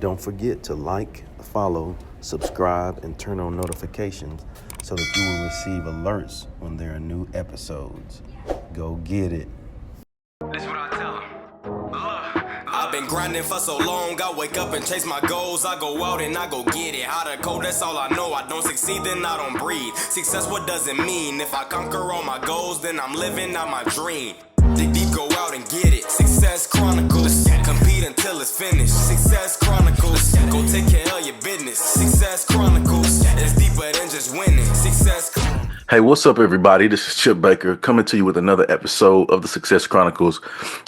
Don't forget to like, follow, subscribe, and turn on notifications so that you will receive alerts when there are new episodes. Go get it. That's what I tell 'em. I've been grinding for so long, I wake up and chase my goals. I go out and I go get it. Hot or cold, that's all I know. I don't succeed, then I don't breathe. Success, what does it mean? If I conquer all my goals, then I'm living out my dream. Dig deep, go out and get it. Success Chronicles. Compete until it's finished. Success Chronicles. Go take care of your business. Success Chronicles. It's deeper than just winning. Success Chronicles. Hey, what's up, everybody? This is Chip Baker coming to you with another episode of the Success Chronicles.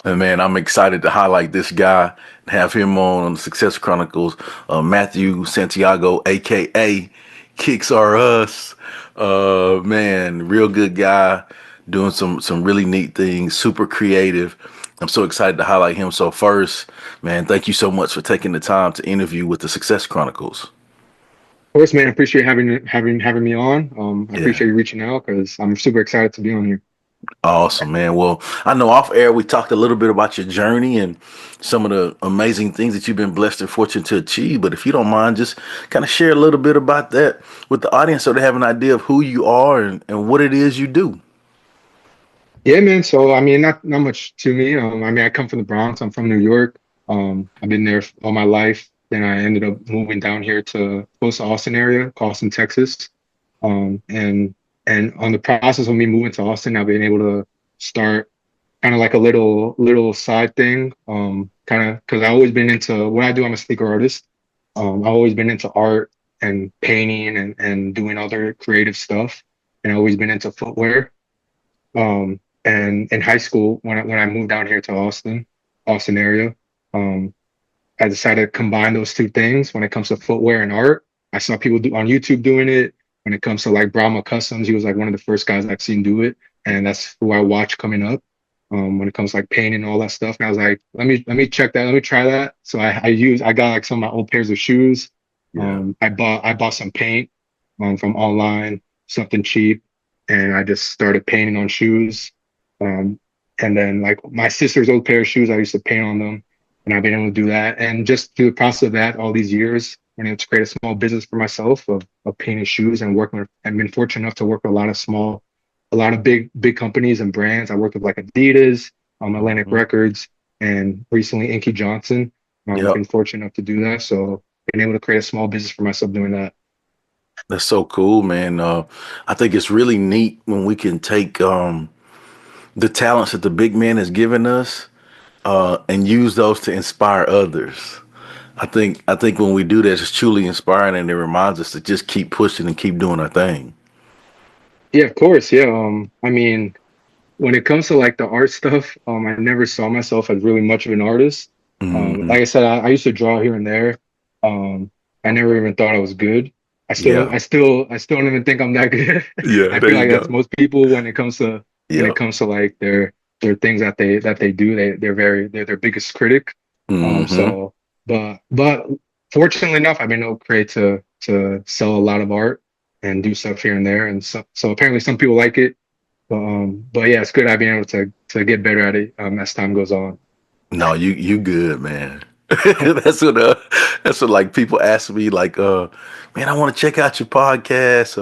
And man, I'm excited to highlight this guy and have him on the Success Chronicles, Matthew Santiago, aka Kickzzrus. Man, real good guy, doing some really neat things, super creative. I'm so excited to highlight him. So first, man, thank you so much for taking the time to interview with the Success Chronicles. Of course, man. I appreciate having me on. I Yeah. appreciate you reaching out because I'm super excited to be on here. Awesome, man. Well, I know off air we talked a little bit about your journey and some of the amazing things that you've been blessed and fortunate to achieve. But if you don't mind, just kind of share a little bit about that with the audience so they have an idea of who you are and what it is you do. Yeah, man. So I mean, not much to me. I mean, I come from the Bronx. I'm from New York. I've been there all my life. Then I ended up moving down here to close to Austin area, Austin, Texas. And on the process of me moving to Austin, I've been able to start kind of like a little side thing. Kind of because I always been into what I do. I'm a sneaker artist. I've always been into art and painting and doing other creative stuff. And I've always been into footwear. And in high school, when I moved down here to Austin area, I decided to combine those two things when it comes to footwear and art. I saw people do on YouTube doing it. When it comes to like Brahma Customs, he was like one of the first guys I've seen do it, and that's who I watch coming up. When it comes to like painting and all that stuff, and I was like, let me check that, let me try that. So I got like some of my old pairs of shoes. Yeah. I bought some paint from online, something cheap, and I just started painting on shoes. And then like my sister's old pair of shoes, I used to paint on them, and I've been able to do that. And just through the process of that, all these years, been able to create a small business for myself of painting shoes and working with, I've been fortunate enough to work with a lot of big companies and brands. I worked with like Adidas, Atlantic Mhm. Records, and recently Inky Johnson. I've Yep. been fortunate enough to do that. So been able to create a small business for myself doing that. That's so cool, man. I think it's really neat when we can take the talents that the big man has given us and use those to inspire others. I think when we do this, it's truly inspiring and it reminds us to just keep pushing and keep doing our thing. Yeah, of course. Yeah. I mean, when it comes to like the art stuff, I never saw myself as really much of an artist. Hmm. Like I said, I used to draw here and there. I never even thought I was good. Yeah. I still don't even think I'm that good. Yeah. I There feel you like that's go. most people when it Yep. comes to like their things that they do. They're their biggest critic. Hmm. So, but fortunately enough, I've been able to create to sell a lot of art and do stuff here and there. And so apparently some people like it. But yeah, it's good. I've been able to get better at it as time goes on. No, you good, man. That's what that's what like people ask me like man, I want to check out your podcast,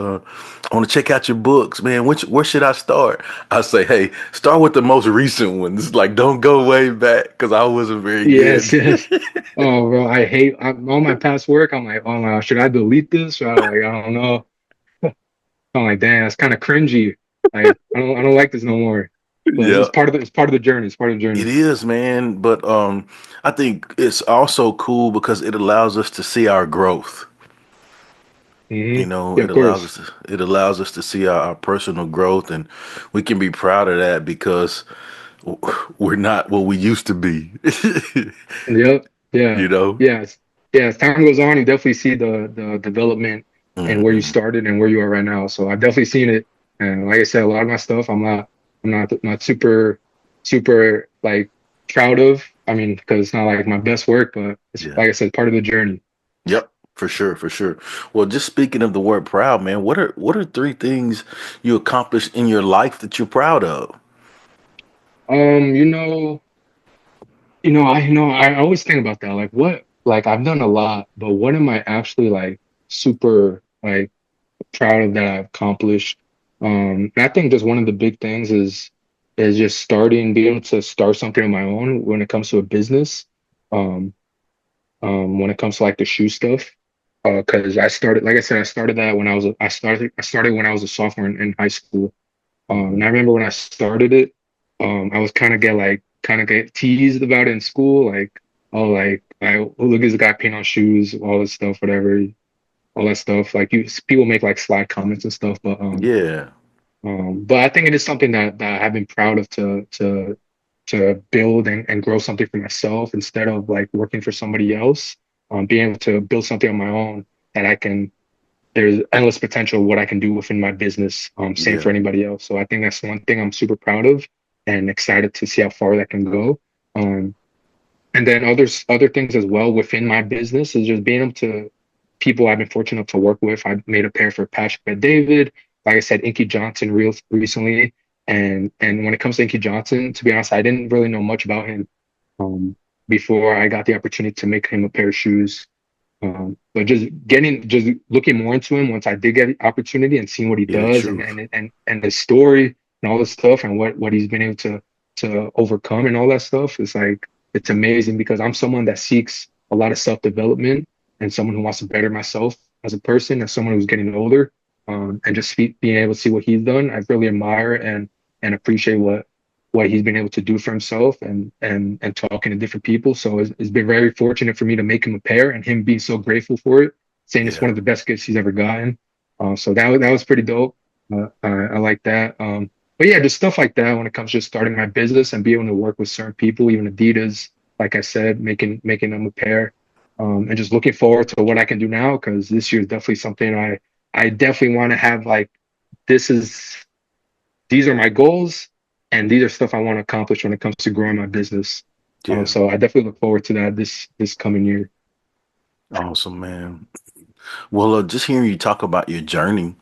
I want to check out your books, man. Where should I start? I say, hey, start with the most recent ones. Like don't go way back because I wasn't very Yes, good. yes. Oh, bro, all my past work. I'm like, oh my, should I delete this? Should I like, I don't know. I'm like, damn, it's kind of cringy. Like, I don't like this no more. But Yeah. it's part of the journey. It's part of the It journey. is, man, but I think it's also cool because it allows us to see our growth. You know, Yeah, of course. it allows us to see our personal growth, and we can be proud of that because we're not what we used to be. Yep. Yeah. You know. Yes. Yeah. As time goes on, you definitely see the development and where you Hmm. started and where you are right now. So I've definitely seen it. And like I said, a lot of my stuff, not super like proud of. I mean, because it's not like my best work, but it's Yeah. like I said, part of the journey. Yep. For sure. For sure. Well, just speaking of the word proud, man, what are three things you accomplished in your life that you're proud of? Um, you know, I always think about that. Like, what? like I've done a lot, but what am I actually like super like proud of that I've accomplished? And I think just one of the big things is just being able to start something on my own when it comes to a business. Um, when it comes to like the shoe stuff. Because I started, like I said, I started that when I started when I was a sophomore in high school. And I remember when I started it, I was kind of get teased about it in school, like, oh, oh, look at this guy paint on shoes, all this stuff, whatever, all that stuff. Like people make like sly comments and stuff, Yeah, but I think it is something that I've been proud of to build and grow something for myself instead of like working for somebody else. Being able to build something on my own that I can. There's endless potential of what I can do within my business. Same yeah, for anybody else. So I think that's one thing I'm super proud of and excited to see how far that can go. Um, and then other things as well within my business is just being able to people I've been fortunate enough to work with. I made a pair for Patrick Bet David, like I said, Inky Johnson real recently. And when it comes to Inky Johnson, to be honest, I didn't really know much about him before I got the opportunity to make him a pair of shoes. But just looking more into him once I did get the opportunity and seeing what he yeah. does Truth. and his story and all this stuff and what he's been able to overcome and all that stuff is like it's amazing because I'm someone that seeks a lot of self-development and someone who wants to better myself as a person, as someone who's getting older. And just being able to see what he's done, I really admire and appreciate what he's been able to do for himself and talking to different people. So it's been very fortunate for me to make him a pair and him being so grateful for it, saying it's one Yeah, of the best gifts he's ever gotten. So that was pretty dope. I like that. But yeah, just stuff like that when it comes to just starting my business and being able to work with certain people, even Adidas, like I said, making them a pair. And just looking forward to what I can do now because this year is definitely something I definitely want to have like this is these are my goals and these are stuff I want to accomplish when it comes to growing my business. yeah. So I definitely look forward to that this coming year. Awesome, man. Well, just hearing you talk about your journey,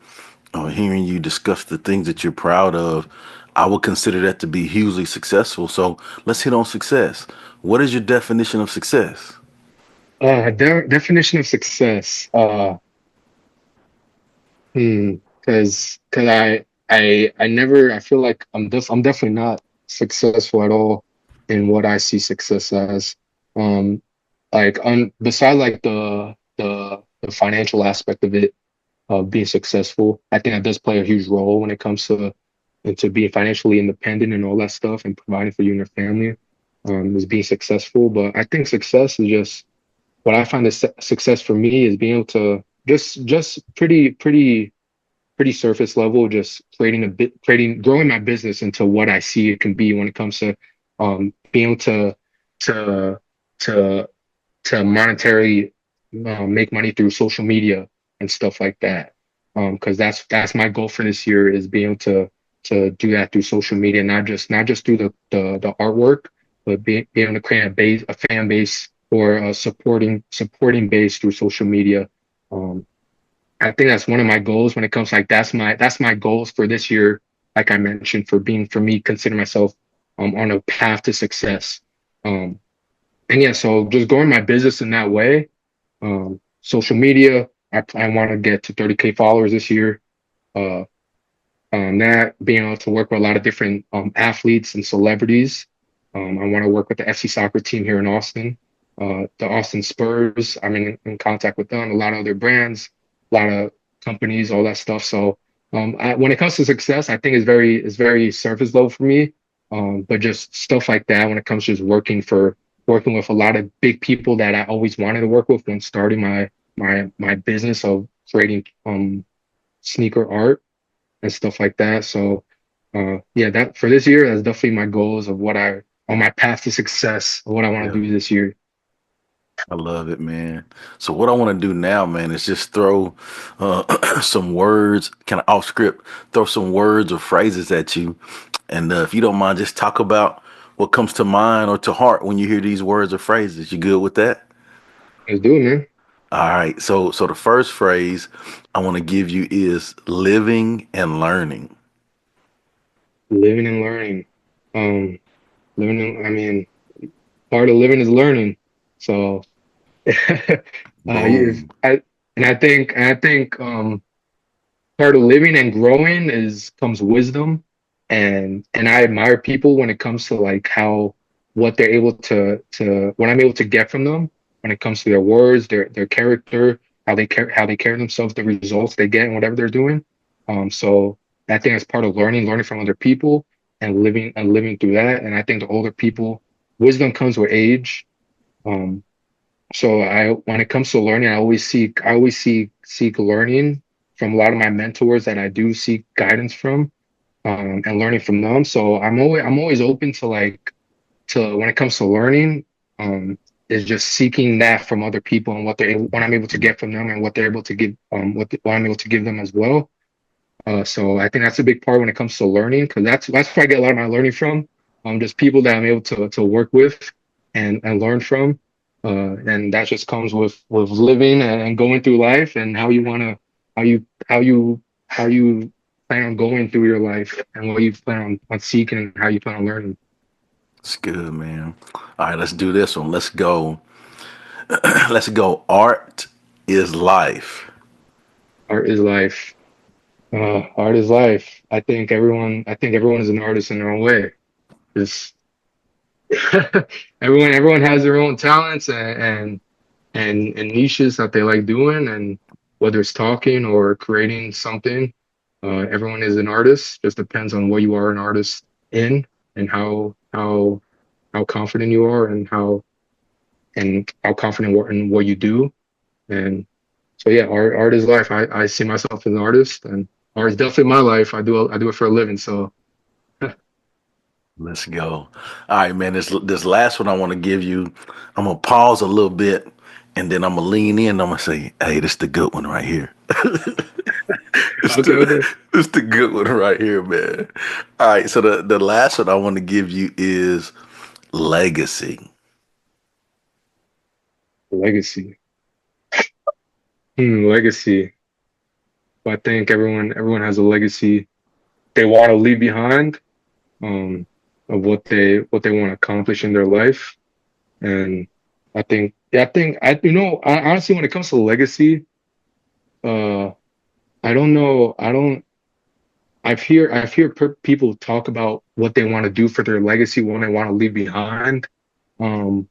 or hearing you discuss the things that you're proud of, I would consider that to be hugely successful. So let's hit on success. What is your definition of success? Definition of success. Because I never I feel like I'm definitely not successful at all in what I see success as. Um, like on beside like the financial aspect of it, of being successful. I think that does play a huge role when it comes to into being financially independent and all that stuff and providing for you and your family. Is being successful. But I think success is just what I find is success for me is being able to just pretty surface level, just growing my business into what I see it can be when it comes to being able to to to monetarily make money through social media and stuff like that. Because that's my goal for this year is being able to do that through social media, not just through the artwork, but being able to create a fan base or a supporting base through social media. Um, I think that's one of my goals when it comes to like that's my goals for this year. Like I mentioned, for me, consider myself on a path to success. Um, and yeah, so just growing my business in that way. Social media, I want to get to 30K followers this year. Uh, that being able to work with a lot of different athletes and celebrities. I want to work with the FC soccer team here in Austin, the Austin Spurs. I'm in contact with them, a lot of other brands, a lot of companies, all that stuff. So when it comes to success, I think is very surface level for me. But just stuff like that when it comes to just working with a lot of big people that I always wanted to work with when starting my business of creating sneaker art and stuff like that. So yeah, that for this year, that's definitely my goals of what I on my path to success, of what I want Yeah, to do this year. I love it, man. So what I want to do now, man, is just throw some words, kind of off script, throw some words or phrases at you. And if you don't mind, just talk about what comes to mind or to heart when you hear these words or phrases. You good with that? Let's do it, man. All right. So the first phrase I want to give you is living and learning. Living and learning. I mean, part of living is learning. So Boom. I think part of living and growing is comes wisdom, and I admire people when it comes to like how what they're able to what I'm able to get from them when it comes to their words, their character, how they carry themselves, the results they get, and whatever they're doing. So I think that's part of learning from other people and living through that. And I think the older people, wisdom comes with age. Um, so when it comes to learning, I always seek learning from a lot of my mentors that I do seek guidance from, and learning from them. So I'm always open to like to when it comes to learning, is just seeking that from other people and what I'm able to get from them and what they're able to give, what I'm able to give them as well. So I think that's a big part when it comes to learning, because that's where I get a lot of my learning from. Just people that I'm able to work with and learn from. And that just comes with living and going through life and how you wanna how you how you how you plan on going through your life and what you plan on seeking and how you plan on learning. It's good, man. All right, let's do this one. Let's go. Let's go. Art is life. Art is life. Art is life. I think everyone is an artist in their own way. Just everyone has their own talents and niches that they like doing, and whether it's talking or creating something, everyone is an artist. Just depends on what you are an artist in, and how confident you are, and how confident in what you do. And so yeah, art is life. I see myself as an artist, and art is definitely my life. I do it for a living. So Let's go. All right, man. This last one I want to give you. I'm gonna pause a little bit, and then I'm gonna lean in. I'm gonna say, "Hey, this the good one right here. It's okay, the okay. it's the good one right here, man." All right. So the last one I want to give you is legacy. Legacy. Legacy. I think everyone has a legacy they want to leave behind, um, of what they want to accomplish in their life. And I honestly, when it comes to legacy, uh, I don't know. I don't. I've heard people talk about what they want to do for their legacy, what they want to leave behind. Um,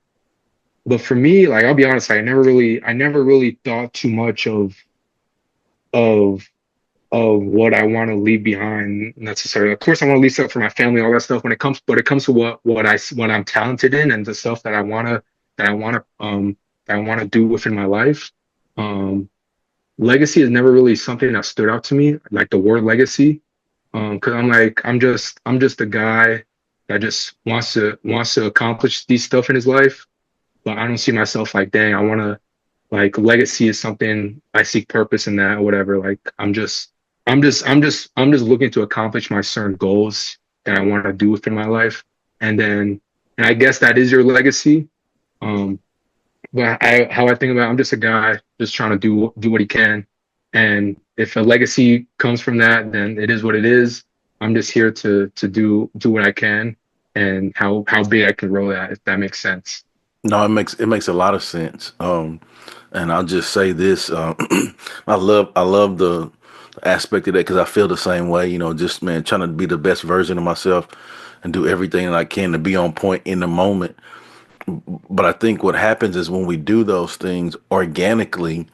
but for me, like I'll be honest, I never really thought too much of of what I want to leave behind necessarily. Of course, I want to leave stuff for my family, all that stuff. But it comes to what I'm talented in and the stuff that I wanna that I wanna do within my life. Um, Legacy is never really something that stood out to me, like the word legacy. Because I'm just a guy that just wants to accomplish these stuff in his life, but I don't see myself like, dang, I want to like legacy is something I seek purpose in that or whatever. Like I'm just looking to accomplish my certain goals that I want to do within my life. And then and I guess that is your legacy. Um, but how I think about it, I'm just a guy just trying to do what he can. And if a legacy comes from that, then it is what it is. I'm just here to do what I can and how big I can grow that, if that makes sense. No, it makes a lot of sense. And I'll just say this: I love the aspect of that because I feel the same way. You know, just man, trying to be the best version of myself and do everything that I can to be on point in the moment. But I think what happens is when we do those things organically,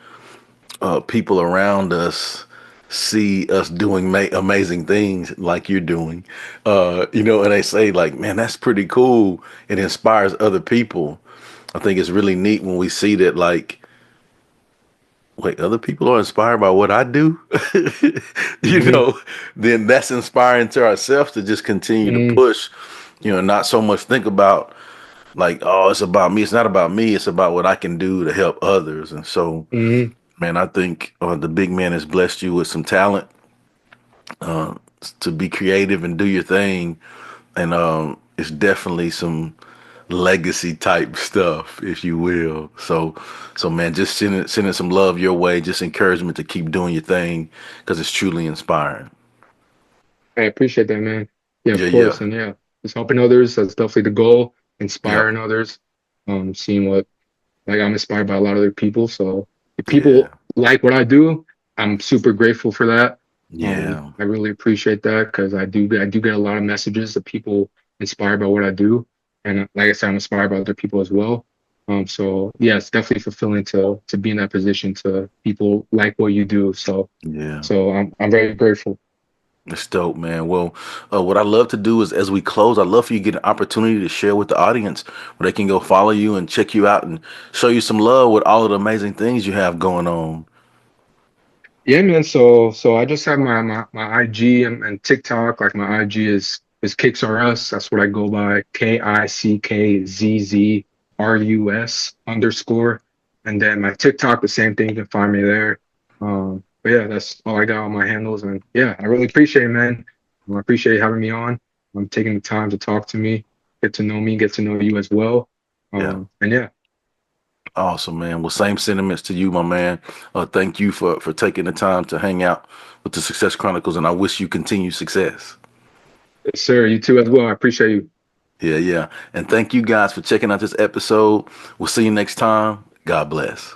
people around us see us doing amazing things like you're doing, and they say like, man, that's pretty cool. It inspires other people. I think it's really neat when we see that, like, wait, other people are inspired by what I do, you Hmm. know, then that's inspiring to ourselves to just continue to Hmm. push, not so much think about like, oh, it's about me. It's not about me. It's about what I can do to help others. And so, Hmm. man, I think the big man has blessed you with some talent to be creative and do your thing. And it's definitely some legacy type stuff, if you will. So man, just sending some love your way, just encouragement to keep doing your thing because it's truly inspiring. I appreciate that, man. Yeah, of Yeah, yeah, course. And yeah, just helping others, that's definitely the goal. yep. Inspiring others, seeing what, Like I'm inspired by a lot of other people. So if Yeah. people like what I do, I'm super grateful for that. Yeah. I really appreciate that because I do get a lot of messages of people inspired by what I do, and like I said, I'm inspired by other people as well. So yeah, it's definitely fulfilling to be in that position to people like what you do. So Yeah. I'm very grateful. It's dope, man. Well, what I love to do is as we close, I'd love for you to get an opportunity to share with the audience where they can go follow you and check you out and show you some love with all of the amazing things you have going on. Yeah, man. So I just have my IG and TikTok. Like my IG is Kickzzrus. That's what I go by. KICKZZRUS_. And then my TikTok, the same thing. You can find me there. But yeah, that's all I got on my handles. And yeah, I really appreciate it, man. I appreciate you having me on. I'm taking the time to talk to me, get to know you as well. Yeah. And yeah, Awesome, man. Well, same sentiments to you, my man. Thank you for taking the time to hang out with the Success Chronicles, and I wish you continued success. yes, sir. You too as well. I appreciate you. Yeah, yeah. And thank you guys for checking out this episode. We'll see you next time. God bless.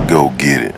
Go get it.